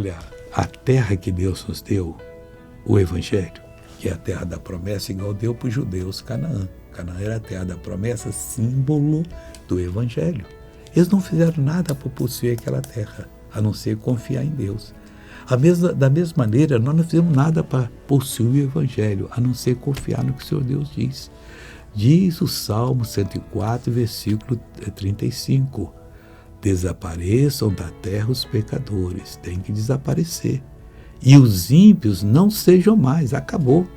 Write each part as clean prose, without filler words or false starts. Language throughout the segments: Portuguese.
Olha, a terra que Deus nos deu, o Evangelho, que é a terra da promessa, igual deu para os judeus Canaã. Canaã era a terra da promessa, símbolo do Evangelho. Eles não fizeram nada para possuir aquela terra, a não ser confiar em Deus. Da mesma maneira, nós não fizemos nada para possuir o Evangelho, a não ser confiar no que o Senhor Deus diz. Diz o Salmo 104, versículo 35. Desapareçam da terra os pecadores, tem que desaparecer. E os ímpios não sejam mais, acabou.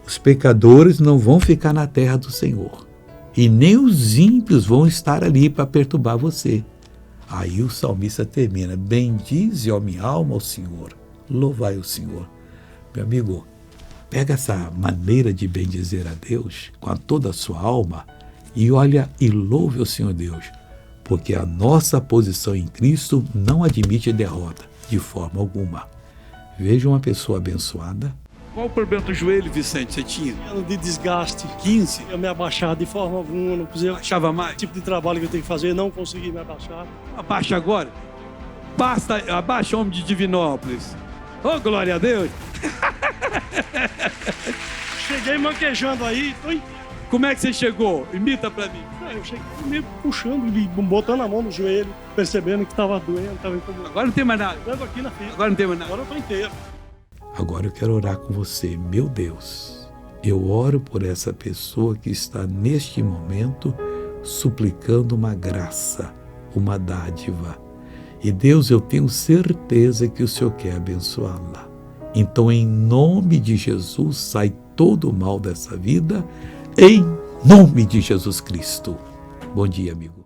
Os pecadores não vão ficar na terra do Senhor. E nem os ímpios vão estar ali para perturbar você. Aí o salmista termina: bendize, ó minha alma, ao Senhor, louvai o Senhor. Meu amigo, pega essa maneira de bendizer a Deus com toda a sua alma e olha e louve o Senhor Deus, porque a nossa posição em Cristo não admite derrota de forma alguma. Veja uma pessoa abençoada. Qual o problema do joelho, Vicente, você tinha? Ano de desgaste. 15? Eu me abaixar de forma alguma, não consegui. Achava mais? O tipo de trabalho que eu tenho que fazer, não consegui me abaixar. Abaixa agora. Abaixa, homem de Divinópolis. Oh, glória a Deus. Cheguei manquejando aí, Como é que você chegou? Imita pra mim. Eu cheguei meio puxando, botando a mão no joelho, percebendo que estava doendo, estava incomodando. Agora não tem mais nada. Dando aqui na fila. Agora não tem mais nada. Agora eu tô inteiro. Agora eu quero orar com você. Meu Deus, eu oro por essa pessoa que está neste momento suplicando uma graça, uma dádiva. E Deus, eu tenho certeza que o Senhor quer abençoá-la. Então, em nome de Jesus, sai todo o mal dessa vida, em nome de Jesus Cristo. Bom dia, amigo.